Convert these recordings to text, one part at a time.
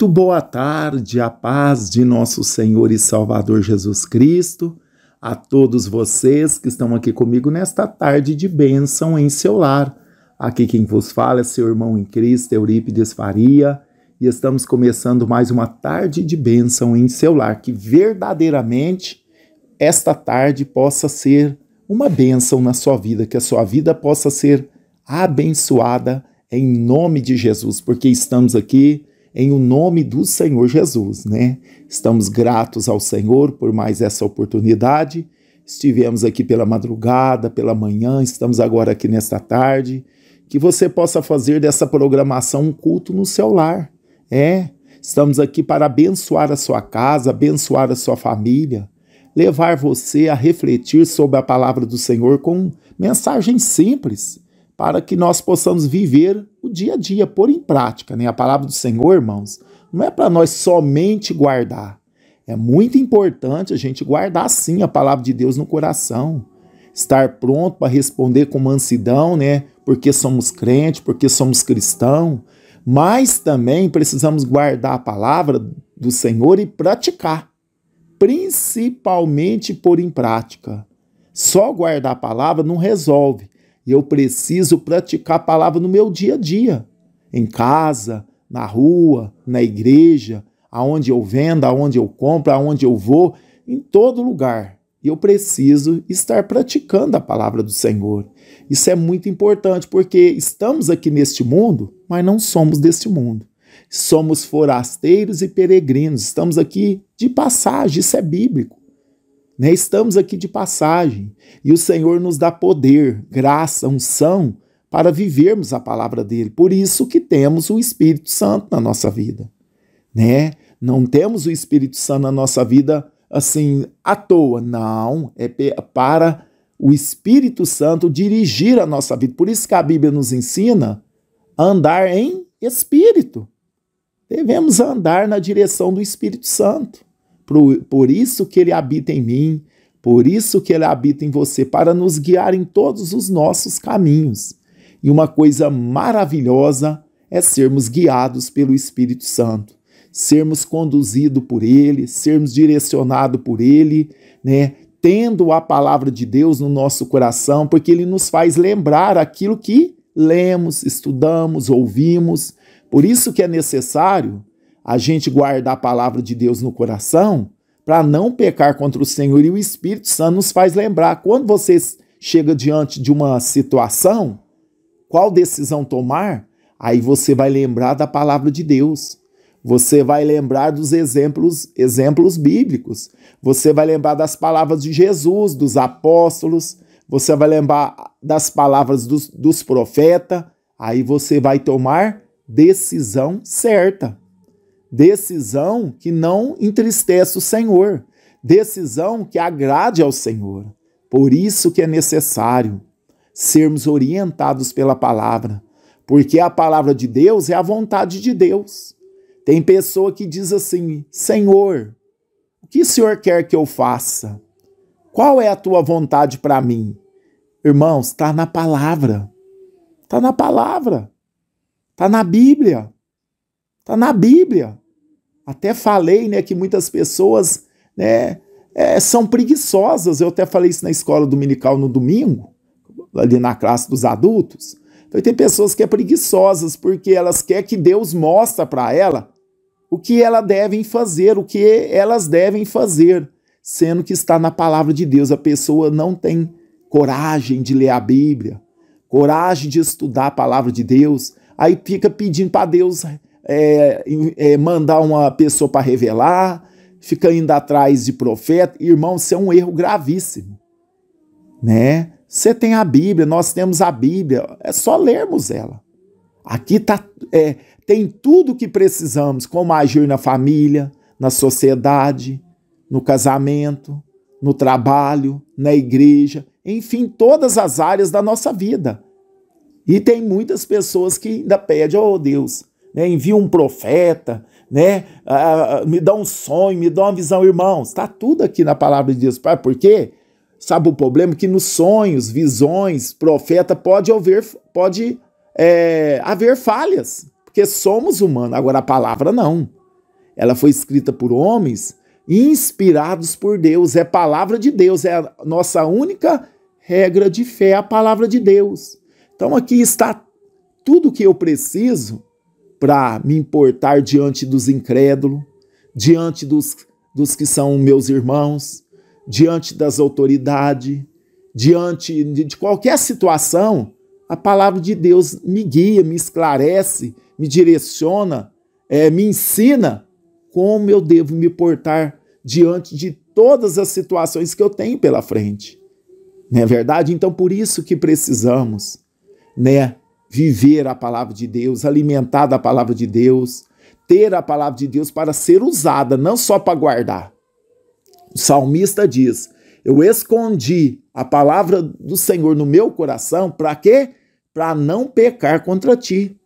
Muito boa tarde, a paz de nosso Senhor e Salvador Jesus Cristo, a todos vocês que estão aqui comigo nesta tarde de bênção em seu lar. Aqui quem vos fala é seu irmão em Cristo, Eurípides Faria, e estamos começando mais uma tarde de bênção em seu lar, que verdadeiramente esta tarde possa ser uma bênção na sua vida, que a sua vida possa ser abençoada em nome de Jesus, porque estamos aqui em o nome do Senhor Jesus, né? Estamos gratos ao Senhor por mais essa oportunidade. Estivemos aqui pela madrugada, pela manhã, estamos agora aqui nesta tarde. Que você possa fazer dessa programação um culto no seu lar. Estamos aqui para abençoar a sua casa, abençoar a sua família, levar você a refletir sobre a palavra do Senhor com mensagens simples, para que nós possamos viver o dia a dia, pôr em prática, né? A palavra do Senhor, irmãos, não é para nós somente guardar. É muito importante a gente guardar, sim, a palavra de Deus no coração. Estar pronto para responder com mansidão, né? Porque somos crentes, porque somos cristãos. Mas também precisamos guardar a palavra do Senhor e praticar. Principalmente pôr em prática. Só guardar a palavra não resolve. Eu preciso praticar a palavra no meu dia a dia, em casa, na rua, na igreja, aonde eu vendo, aonde eu compro, aonde eu vou, em todo lugar. Eu preciso estar praticando a palavra do Senhor. Isso é muito importante, porque estamos aqui neste mundo, mas não somos deste mundo. Somos forasteiros e peregrinos, estamos aqui de passagem, isso é bíblico. Estamos aqui de passagem e o Senhor nos dá poder, graça, unção para vivermos a palavra dele. Por isso que temos o Espírito Santo na nossa vida. Não temos o Espírito Santo na nossa vida assim à toa. Não, é para o Espírito Santo dirigir a nossa vida. Por isso que a Bíblia nos ensina a andar em Espírito. Devemos andar na direção do Espírito Santo. Por isso que ele habita em mim, por isso que ele habita em você, para nos guiar em todos os nossos caminhos. E uma coisa maravilhosa é sermos guiados pelo Espírito Santo, sermos conduzidos por ele, sermos direcionados por ele, tendo a palavra de Deus no nosso coração, porque ele nos faz lembrar aquilo que lemos, estudamos, ouvimos. Por isso que é necessário a gente guardar a palavra de Deus no coração para não pecar contra o Senhor, e o Espírito Santo nos faz lembrar. Quando você chega diante de uma situação, qual decisão tomar, aí você vai lembrar da palavra de Deus. Você vai lembrar dos exemplos bíblicos. Você vai lembrar das palavras de Jesus, dos apóstolos. Você vai lembrar das palavras dos profetas. Aí você vai tomar decisão certa. Decisão que não entristece o Senhor. Decisão que agrade ao Senhor. Por isso que é necessário sermos orientados pela palavra. Porque a palavra de Deus é a vontade de Deus. Tem pessoa que diz assim: Senhor, o que o Senhor quer que eu faça? Qual é a tua vontade para mim? Irmãos, está na palavra. Está na palavra. Está na Bíblia. Está na Bíblia. Até falei que muitas pessoas são preguiçosas. Eu até falei isso na escola dominical no domingo, ali na classe dos adultos. Tem pessoas que são preguiçosas porque elas querem que Deus mostre para ela o que elas devem fazer, o que elas devem fazer, sendo que está na palavra de Deus. A pessoa não tem coragem de ler a Bíblia, coragem de estudar a palavra de Deus, aí fica pedindo para Deus mandar uma pessoa para revelar, fica indo atrás de profeta. Irmão, isso é um erro gravíssimo. Você tem a Bíblia, nós temos a Bíblia, é só lermos ela. Aqui tem tudo o que precisamos, como agir na família, na sociedade, no casamento, no trabalho, na igreja, enfim, todas as áreas da nossa vida. E tem muitas pessoas que ainda pedem: oh Deus, envia um profeta, me dá um sonho, me dá uma visão. Irmãos, está tudo aqui na palavra de Deus. Por quê? Sabe o problema? Que nos sonhos, visões, profeta pode haver falhas, porque somos humanos. Agora a palavra não. ela foi escrita por homens inspirados por Deus. É palavra de Deus, é a nossa única regra de fé, a palavra de Deus. Então aqui está tudo o que eu preciso para me importar diante dos incrédulos, diante dos que são meus irmãos, diante das autoridades, diante de qualquer situação. A palavra de Deus me guia, me esclarece, me direciona, me ensina como eu devo me portar diante de todas as situações que eu tenho pela frente. Não é verdade? Então, por isso que precisamos, viver a palavra de Deus, alimentar da palavra de Deus, ter a palavra de Deus para ser usada, não só para guardar. O salmista diz: eu escondi a palavra do Senhor no meu coração, para quê? Para não pecar contra ti.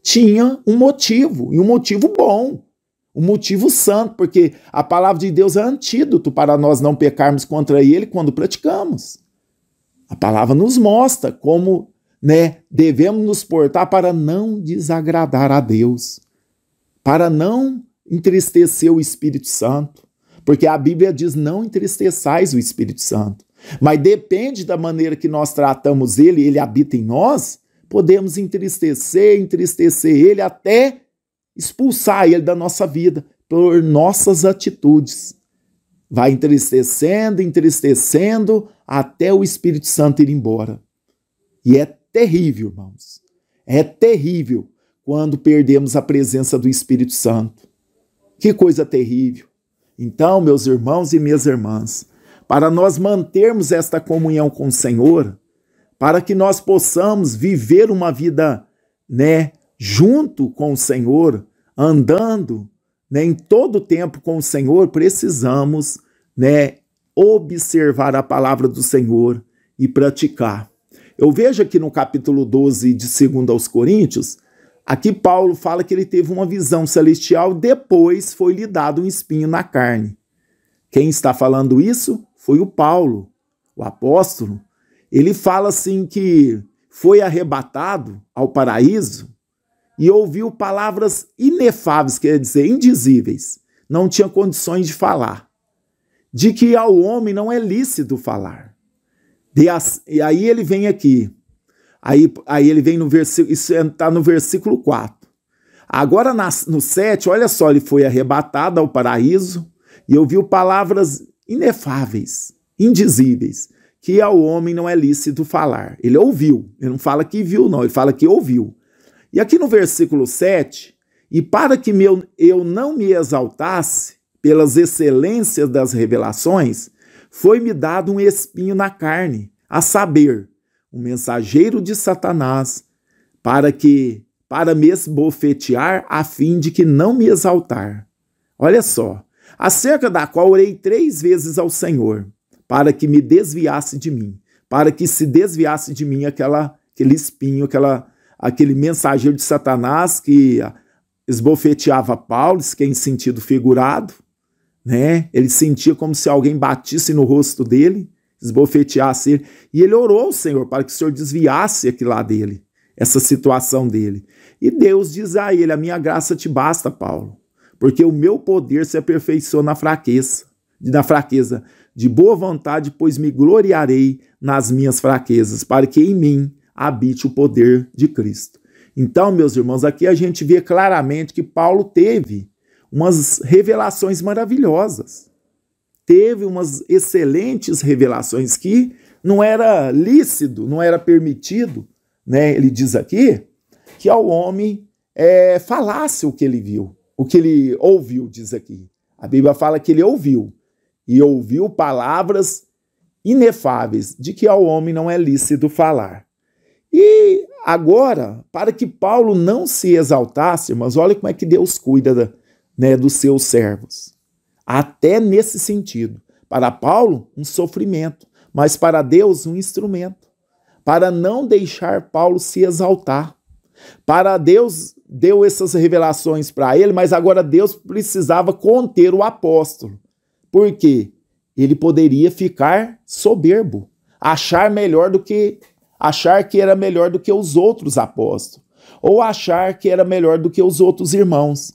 Tinha um motivo, e um motivo bom, um motivo santo, porque a palavra de Deus é antídoto para nós não pecarmos contra ele quando praticamos. A palavra nos mostra como devemos nos portar para não desagradar a Deus, para não entristecer o Espírito Santo, porque a Bíblia diz: não entristeçais o Espírito Santo. Mas depende da maneira que nós tratamos ele, ele habita em nós, podemos entristecer ele até expulsar ele da nossa vida por nossas atitudes. Vai entristecendo até o Espírito Santo ir embora. E é terrível, irmãos. É terrível quando perdemos a presença do Espírito Santo. Que coisa terrível. Então, meus irmãos e minhas irmãs, para nós mantermos esta comunhão com o Senhor, para que nós possamos viver uma vida, junto com o Senhor, andando, em todo o tempo com o Senhor, precisamos, observar a palavra do Senhor e praticar. Eu vejo aqui no capítulo 12 de 2 aos Coríntios, aqui Paulo fala que ele teve uma visão celestial, depois foi-lhe dado um espinho na carne. Quem está falando isso foi o Paulo, o apóstolo. Ele fala assim que foi arrebatado ao paraíso e ouviu palavras inefáveis, quer dizer, indizíveis. Não tinha condições de falar. De que ao homem não é lícito falar. E aí ele vem aqui. Aí ele vem no versículo, isso está no versículo 4. Agora no 7, olha só, ele foi arrebatado ao paraíso e ouviu palavras inefáveis, indizíveis, que ao homem não é lícito falar. Ele ouviu, ele não fala que viu não, ele fala que ouviu. E aqui no versículo 7, e para que eu não me exaltasse pelas excelências das revelações, foi-me dado um espinho na carne, a saber, um mensageiro de Satanás, para me esbofetear, a fim de que não me exaltar. Olha só, acerca da qual orei 3 vezes ao Senhor, para que me desviasse de mim, para que se desviasse de mim aquele espinho, aquele mensageiro de Satanás que esbofeteava Paulo, que é em sentido figurado, Ele sentia como se alguém batisse no rosto dele, esbofeteasse ele, e ele orou ao Senhor para que o Senhor desviasse aquilo lá dele, essa situação dele. E Deus diz a ele: a minha graça te basta, Paulo, porque o meu poder se aperfeiçoa na fraqueza, de boa vontade, pois me gloriarei nas minhas fraquezas, para que em mim habite o poder de Cristo. Então, meus irmãos, aqui a gente vê claramente que Paulo teve umas revelações maravilhosas. Teve umas excelentes revelações que não era lícito, não era permitido, Ele diz aqui que ao homem falasse o que ele viu, o que ele ouviu, diz aqui. A Bíblia fala que ele ouviu, e ouviu palavras inefáveis, de que ao homem não é lícito falar. E agora, para que Paulo não se exaltasse, irmãos, olha como é que Deus cuida dos seus servos. Até nesse sentido. Para Paulo, um sofrimento, mas para Deus, um instrumento. Para não deixar Paulo se exaltar. Para Deus, deu essas revelações para ele, mas agora Deus precisava conter o apóstolo. Por quê? Ele poderia ficar soberbo, achar que era melhor do que os outros apóstolos, ou achar que era melhor do que os outros irmãos.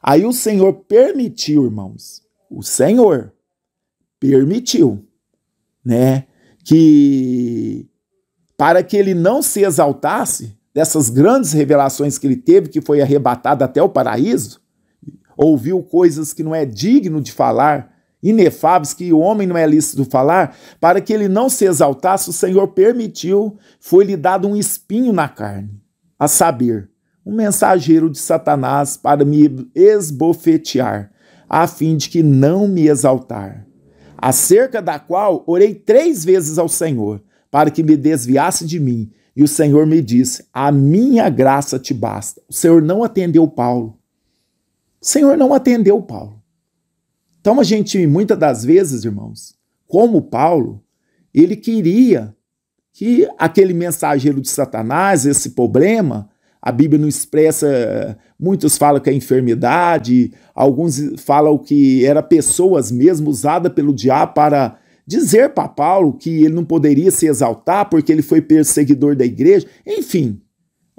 Aí o Senhor permitiu, irmãos, o Senhor permitiu, né, que para que ele não se exaltasse dessas grandes revelações que ele teve, que foi arrebatado até o paraíso, ouviu coisas que não é digno de falar, inefáveis, que o homem não é lícito falar, para que ele não se exaltasse, o Senhor permitiu, foi-lhe dado um espinho na carne, a saber, um mensageiro de Satanás para me esbofetear, a fim de que não me exaltar, acerca da qual orei 3 vezes ao Senhor, para que me desviasse de mim, e o Senhor me disse, a minha graça te basta. O Senhor não atendeu Paulo. O Senhor não atendeu Paulo. Então a gente, muitas das vezes, irmãos, como Paulo, ele queria que aquele mensageiro de Satanás, esse problema, a Bíblia não expressa, muitos falam que é enfermidade, alguns falam que era pessoas mesmo usadas pelo diabo para dizer para Paulo que ele não poderia se exaltar porque ele foi perseguidor da igreja. Enfim,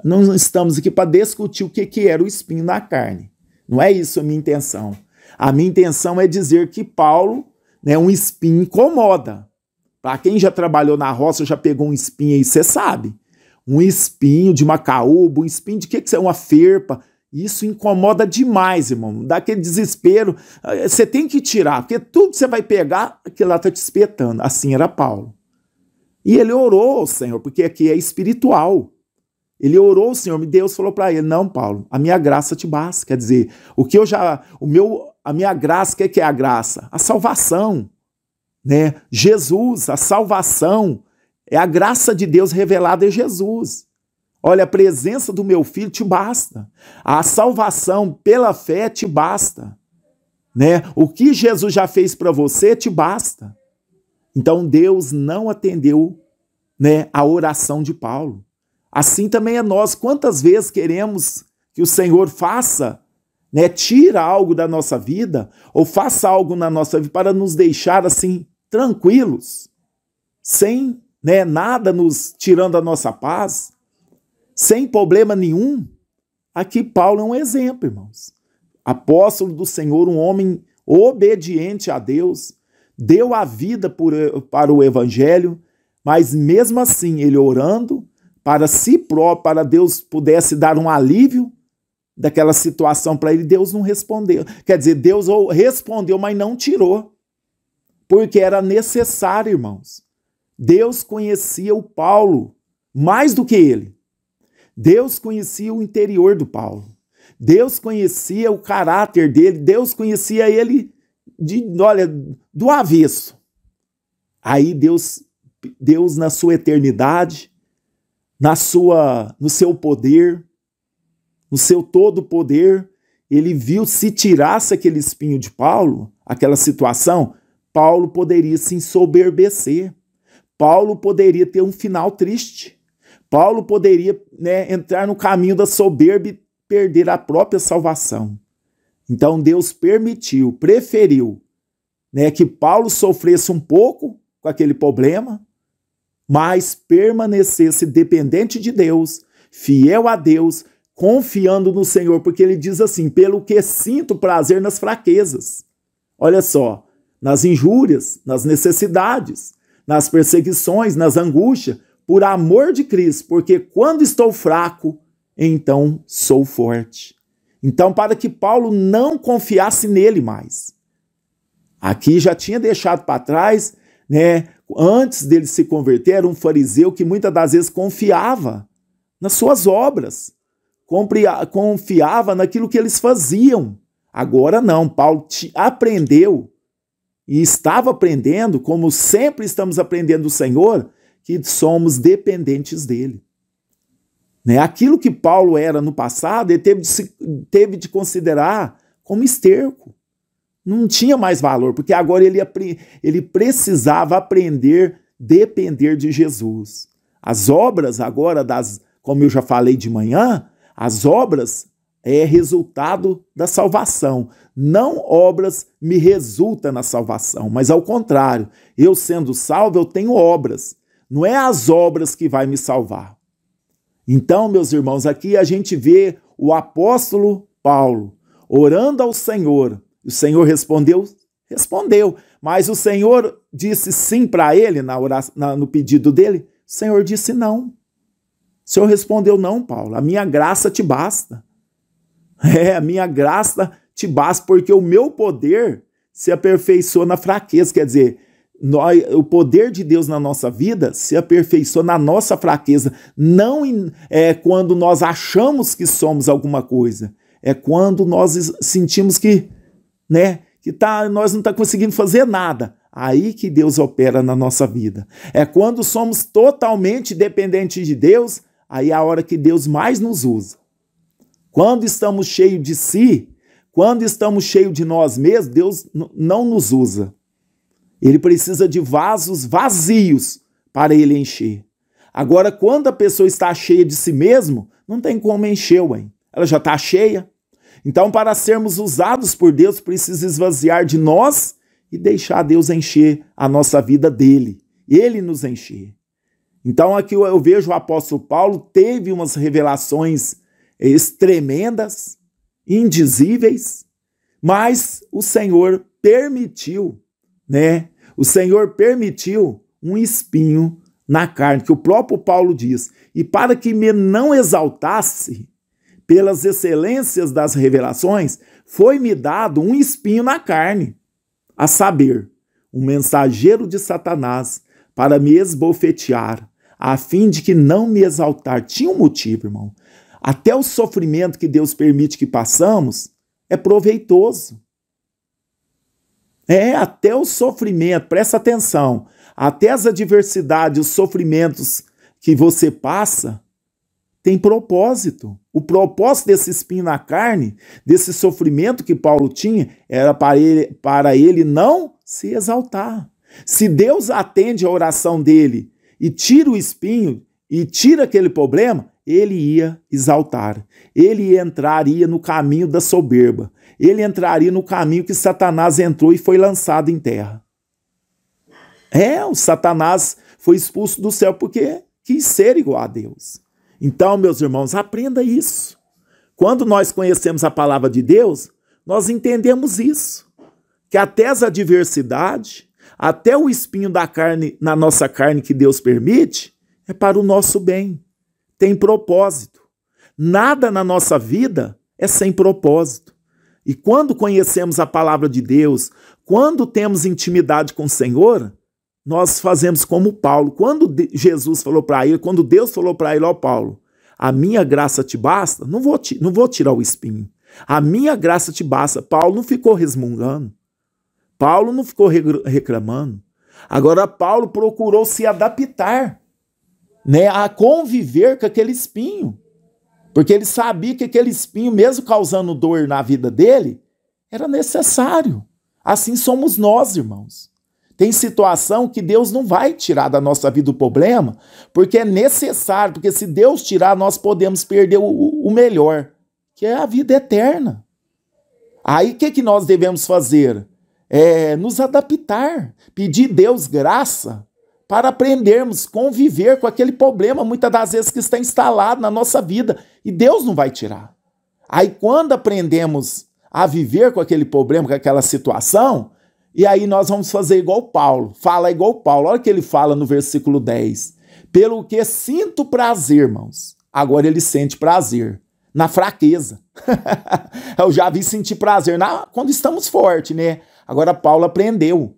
não estamos aqui para discutir o que era o espinho na carne. Não é isso a minha intenção. A minha intenção é dizer que Paulo, né, um espinho incomoda. Para quem já trabalhou na roça, já pegou um espinho aí, você sabe. Um espinho de macaúba, um espinho de que é? Uma ferpa. Isso incomoda demais, irmão. Dá aquele desespero. Você tem que tirar, porque tudo que você vai pegar, aquilo lá está te espetando. Assim era Paulo. E ele orou, Senhor, porque aqui é espiritual. Ele orou, Senhor, e Deus falou para ele, não, Paulo, a minha graça te basta. Quer dizer, a minha graça, o que é a graça? A salvação, né? Jesus, a salvação, é a graça de Deus revelada em Jesus. Olha, a presença do meu filho te basta. A salvação pela fé te basta, né? O que Jesus já fez para você te basta. Então Deus não atendeu, né, a oração de Paulo. Assim também é nós. Quantas vezes queremos que o Senhor faça, né, tira algo da nossa vida ou faça algo na nossa vida para nos deixar assim tranquilos, sem, né, nada nos tirando a nossa paz, sem problema nenhum. Aqui Paulo é um exemplo, irmãos. Apóstolo do Senhor, um homem obediente a Deus, deu a vida para o evangelho, mas mesmo assim ele orando para si próprio, para Deus pudesse dar um alívio daquela situação para ele, Deus não respondeu. Quer dizer, Deus respondeu, mas não tirou, porque era necessário, irmãos. Deus conhecia o Paulo mais do que ele. Deus conhecia o interior do Paulo. Deus conhecia o caráter dele. Deus conhecia ele do avesso. Aí Deus na sua eternidade, no seu poder, no seu todo poder, ele viu, se tirasse aquele espinho de Paulo, aquela situação, Paulo poderia se ensoberbecer. Paulo poderia ter um final triste. Paulo poderia, né, entrar no caminho da soberba e perder a própria salvação. Então Deus preferiu, né, que Paulo sofresse um pouco com aquele problema, mas permanecesse dependente de Deus, fiel a Deus, confiando no Senhor, porque ele diz assim, pelo que sinto prazer nas fraquezas. Olha só, nas injúrias, nas necessidades, nas perseguições, nas angústias, por amor de Cristo, porque quando estou fraco, então sou forte. Então, para que Paulo não confiasse nele mais. Aqui já tinha deixado para trás, né, antes dele se converter, era um fariseu que muitas das vezes confiava nas suas obras, confiava naquilo que eles faziam. Agora não, Paulo aprendeu e estava aprendendo, como sempre estamos aprendendo do Senhor, que somos dependentes dele. Né? Aquilo que Paulo era no passado, ele teve de considerar como esterco. Não tinha mais valor, porque agora ele precisava aprender a depender de Jesus. As obras agora, como eu já falei de manhã, as obras é resultado da salvação. Não obras me resultam na salvação, mas ao contrário, eu sendo salvo, eu tenho obras. Não é as obras que vai me salvar. Então, meus irmãos, aqui a gente vê o apóstolo Paulo, orando ao Senhor. O Senhor respondeu? Respondeu. Mas o Senhor disse sim para ele no pedido dele? O Senhor disse não. O Senhor respondeu: não, Paulo, a minha graça te basta. A minha graça te basta, porque o meu poder se aperfeiçoa na fraqueza. Quer dizer, o poder de Deus na nossa vida se aperfeiçoa na nossa fraqueza. Não é quando nós achamos que somos alguma coisa. É quando nós sentimos que, nós não estamos conseguindo fazer nada. Aí que Deus opera na nossa vida. É quando somos totalmente dependentes de Deus, aí é a hora que Deus mais nos usa. Quando estamos cheios de si, quando estamos cheios de nós mesmos, Deus não nos usa. Ele precisa de vasos vazios para ele encher. Agora, quando a pessoa está cheia de si mesmo, não tem como encher, ué. Ela já está cheia. Então, para sermos usados por Deus, precisa esvaziar de nós e deixar Deus encher a nossa vida dele. Ele nos encher. Então, aqui eu vejo o apóstolo Paulo teve umas revelações tremendas, indizíveis, mas o Senhor permitiu, O Senhor permitiu um espinho na carne, que o próprio Paulo diz, e para que me não exaltasse pelas excelências das revelações, foi-me dado um espinho na carne, a saber, um mensageiro de Satanás, para me esbofetear, a fim de que não me exaltar. Tinha um motivo, irmão. Até o sofrimento que Deus permite que passamos é proveitoso. Até o sofrimento, presta atenção, até as adversidades, os sofrimentos que você passa, tem propósito. O propósito desse espinho na carne, desse sofrimento que Paulo tinha, era para ele não se exaltar. Se Deus atende a oração dele e tira o espinho, e tira aquele problema, ele ia exaltar. Ele entraria no caminho da soberba. Ele entraria no caminho que Satanás entrou e foi lançado em terra. O Satanás foi expulso do céu porque quis ser igual a Deus. Então, meus irmãos, aprenda isso. Quando nós conhecemos a palavra de Deus, nós entendemos isso. Que até as adversidades, até o espinho da carne, na nossa carne que Deus permite, é para o nosso bem. Tem propósito. Nada na nossa vida é sem propósito. E quando conhecemos a palavra de Deus, quando temos intimidade com o Senhor, nós fazemos como Paulo. Quando Jesus falou para ele, quando Deus falou para ele, ó Paulo, a minha graça te basta, não vou tirar o espinho. A minha graça te basta. Paulo não ficou resmungando. Paulo não ficou reclamando. Agora Paulo procurou se adaptar, a conviver com aquele espinho. Porque ele sabia que aquele espinho, mesmo causando dor na vida dele, era necessário. Assim somos nós, irmãos. Tem situação que Deus não vai tirar da nossa vida o problema, porque é necessário, porque se Deus tirar, nós podemos perder o melhor, que é a vida eterna. Aí o que nós devemos fazer? Nos adaptar, pedir a Deus graça para aprendermos a conviver com aquele problema, muitas das vezes que está instalado na nossa vida, e Deus não vai tirar. Aí quando aprendemos a viver com aquele problema, com aquela situação, e aí nós vamos fazer igual Paulo, fala igual Paulo, olha o que ele fala no versículo 10, pelo que sinto prazer, irmãos, agora ele sente prazer na fraqueza. Eu já vi sentir prazer quando estamos fortes, Agora Paulo aprendeu.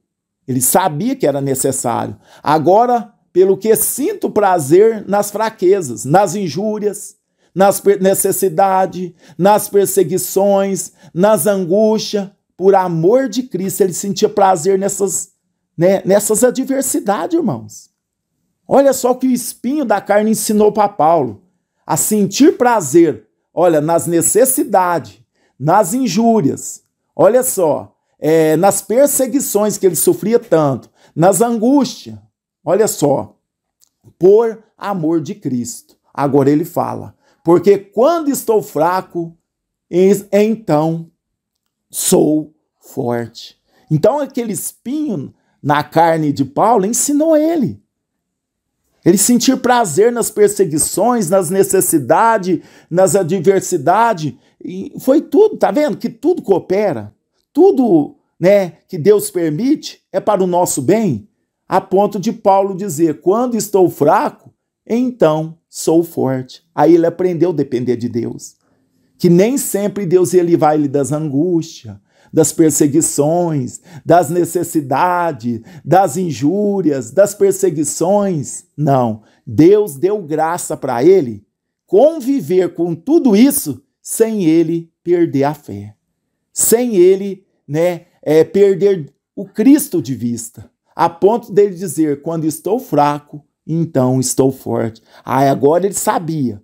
Ele sabia que era necessário. Agora, pelo que sinto prazer nas fraquezas, nas injúrias, nas necessidades, nas perseguições, nas angústias, por amor de Cristo, ele sentia prazer nessas adversidades, irmãos. Olha só o que o espinho da carne ensinou para Paulo. A sentir prazer, nas necessidades, nas injúrias. Olha só. Nas perseguições que ele sofria tanto, nas angústias, olha só, por amor de Cristo. Agora ele fala, porque quando estou fraco, então sou forte. Então aquele espinho na carne de Paulo ensinou ele. Ele sentir prazer nas perseguições, nas necessidades, nas adversidades, E foi tudo, tá vendo? Que tudo coopera, tudo, né, que Deus permite é para o nosso bem, a ponto de Paulo dizer: quando estou fraco, então sou forte. Aí ele aprendeu a depender de Deus. Que nem sempre Deus ia livrar ele das angústias, das perseguições, das necessidades, das injúrias, das perseguições. Não, Deus deu graça para ele conviver com tudo isso sem ele perder a fé, sem ele, né, perder o Cristo de vista, a ponto dele dizer: quando estou fraco, então estou forte. Aí agora ele sabia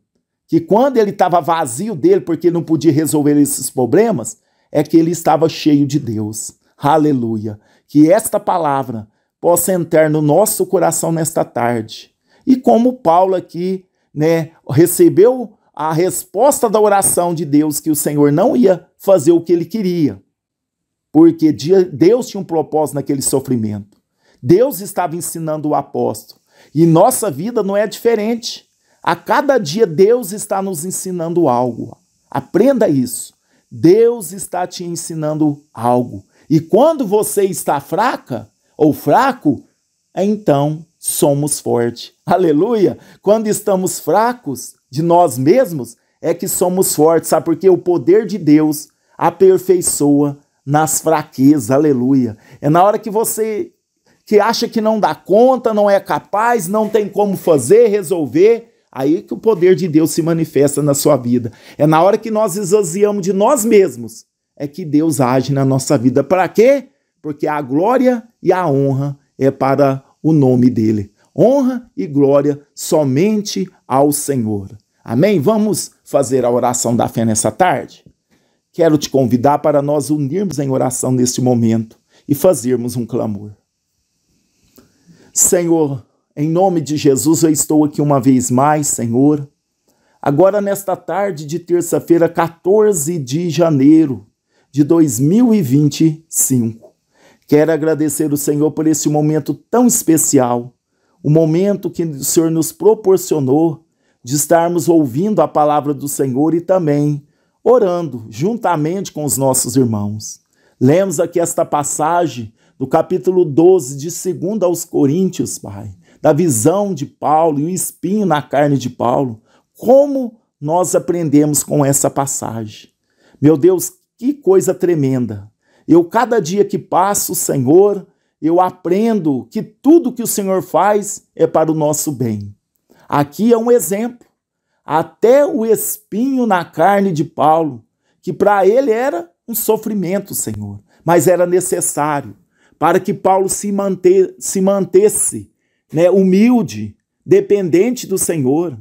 que quando ele estava vazio dele, porque ele não podia resolver esses problemas, é que ele estava cheio de Deus. Aleluia! Que esta palavra possa entrar no nosso coração nesta tarde. E como Paulo aqui, né, recebeu a resposta da oração de Deus, que o Senhor não ia fazer o que ele queria, porque Deus tinha um propósito naquele sofrimento. Deus estava ensinando o apóstolo. E nossa vida não é diferente. A cada dia Deus está nos ensinando algo. Aprenda isso. Deus está te ensinando algo. E quando você está fraca ou fraco, então somos fortes. Aleluia! Quando estamos fracos de nós mesmos, é que somos fortes. Sabe? Porque o poder de Deus aperfeiçoa nas fraquezas. Aleluia! É na hora que você que acha que não dá conta, não é capaz, não tem como fazer, resolver, aí que o poder de Deus se manifesta na sua vida. É na hora que nós esvaziamos de nós mesmos, é que Deus age na nossa vida. Para quê? Porque a glória e a honra é para o nome dele. Honra e glória somente ao Senhor. Amém? Vamos fazer a oração da fé nessa tarde? Quero te convidar para nós unirmos em oração neste momento e fazermos um clamor. Senhor, em nome de Jesus, eu estou aqui uma vez mais, Senhor. Agora nesta tarde de terça-feira, 14 de janeiro de 2025. Quero agradecer o Senhor por esse momento tão especial, o momento que o Senhor nos proporcionou de estarmos ouvindo a palavra do Senhor e também orando juntamente com os nossos irmãos. Lemos aqui esta passagem do capítulo 12 de 2 aos Coríntios, Pai, da visão de Paulo e o espinho na carne de Paulo. Como nós aprendemos com essa passagem. Meu Deus, que coisa tremenda. Eu, cada dia que passo, Senhor, eu aprendo que tudo que o Senhor faz é para o nosso bem. Aqui é um exemplo. Até o espinho na carne de Paulo, que para ele era um sofrimento, Senhor, mas era necessário para que Paulo se mantesse, né, humilde, dependente do Senhor.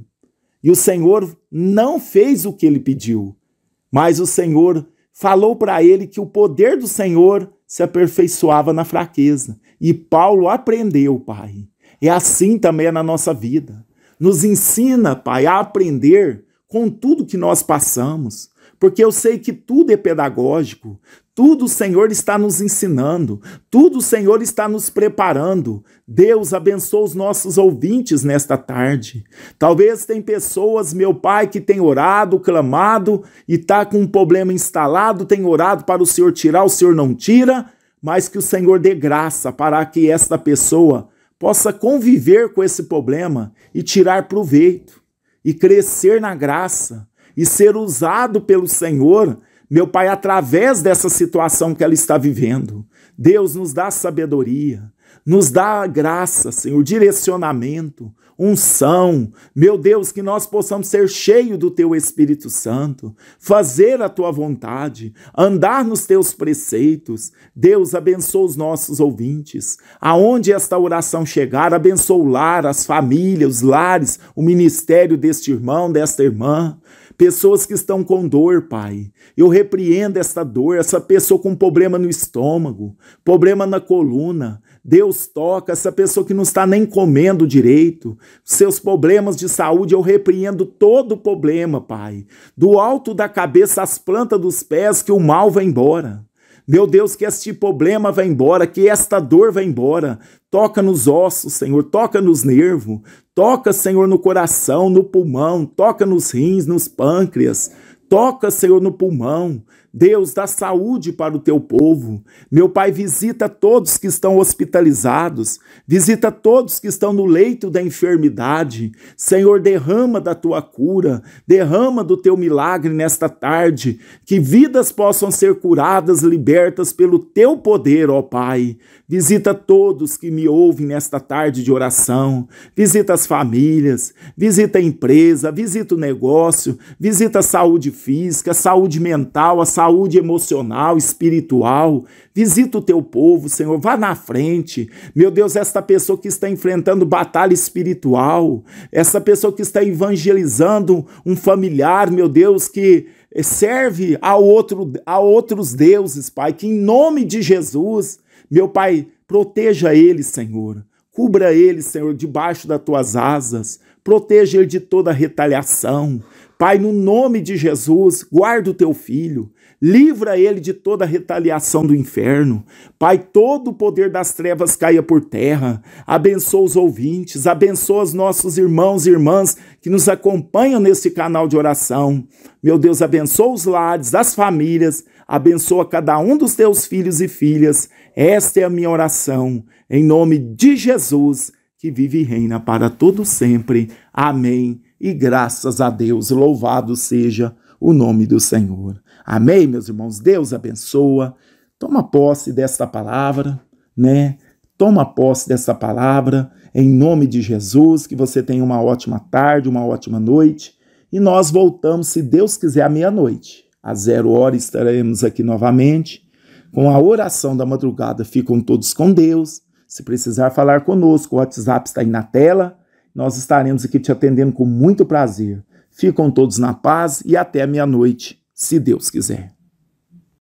E o Senhor não fez o que ele pediu, mas o Senhor falou para ele que o poder do Senhor se aperfeiçoava na fraqueza. E Paulo aprendeu, Pai. É assim também na nossa vida. Nos ensina, Pai, a aprender com tudo que nós passamos, porque eu sei que tudo é pedagógico, tudo o Senhor está nos ensinando, tudo o Senhor está nos preparando. Deus abençoe os nossos ouvintes nesta tarde. Talvez tem pessoas, meu Pai, que tem orado, clamado e está com um problema instalado, tem orado para o Senhor tirar, o Senhor não tira, mas que o Senhor dê graça para que esta pessoa possa conviver com esse problema e tirar proveito, e crescer na graça, e ser usado pelo Senhor, meu Pai, através dessa situação que ela está vivendo. Deus nos dá sabedoria, nos dá graça, Senhor, direcionamento, unção. Meu Deus, que nós possamos ser cheios do Teu Espírito Santo, fazer a Tua vontade, andar nos Teus preceitos. Deus, abençoa os nossos ouvintes. Aonde esta oração chegar, abençoa o lar, as famílias, os lares, o ministério deste irmão, desta irmã. Pessoas que estão com dor, Pai. Eu repreendo esta dor, essa pessoa com problema no estômago, problema na coluna. Deus toca essa pessoa que não está nem comendo direito. Seus problemas de saúde, eu repreendo todo o problema, Pai. Do alto da cabeça às plantas dos pés, que o mal vai embora. Meu Deus, que este problema vai embora, que esta dor vai embora. Toca nos ossos, Senhor, toca nos nervos, toca, Senhor, no coração, no pulmão, toca nos rins, nos pâncreas, Toca, Senhor, no pulmão. Deus, dá saúde para o teu povo. Meu Pai, visita todos que estão hospitalizados. Visita todos que estão no leito da enfermidade. Senhor, derrama da tua cura. Derrama do teu milagre nesta tarde. Que vidas possam ser curadas, libertas pelo teu poder, ó Pai. Visita todos que me ouvem nesta tarde de oração. Visita as famílias. Visita a empresa. Visita o negócio. Visita a saúde física, a saúde mental, a saúde emocional, espiritual. Visita o teu povo, Senhor, vá na frente. Meu Deus, esta pessoa que está enfrentando batalha espiritual, essa pessoa que está evangelizando um familiar, meu Deus, que serve a outros deuses, Pai, que em nome de Jesus, meu Pai, proteja ele, Senhor. Cubra ele, Senhor, debaixo das tuas asas. Proteja ele de toda retaliação. Pai, no nome de Jesus, guarda o teu filho. Livra ele de toda retaliação do inferno. Pai, todo o poder das trevas caia por terra. Abençoa os ouvintes, abençoa os nossos irmãos e irmãs que nos acompanham nesse canal de oração. Meu Deus, abençoa os lares, as famílias, abençoa cada um dos teus filhos e filhas. Esta é a minha oração, em nome de Jesus, que vive e reina para todo sempre. Amém. E graças a Deus, louvado seja o nome do Senhor. Amém, meus irmãos? Deus abençoa. Toma posse desta palavra, né? Toma posse dessa palavra, em nome de Jesus, que você tenha uma ótima tarde, uma ótima noite. E nós voltamos, se Deus quiser, à meia-noite. Às 0h estaremos aqui novamente, com a oração da madrugada. Ficam todos com Deus. Se precisar falar conosco, o WhatsApp está aí na tela. Nós estaremos aqui te atendendo com muito prazer. Ficam todos na paz e até a meia-noite, se Deus quiser.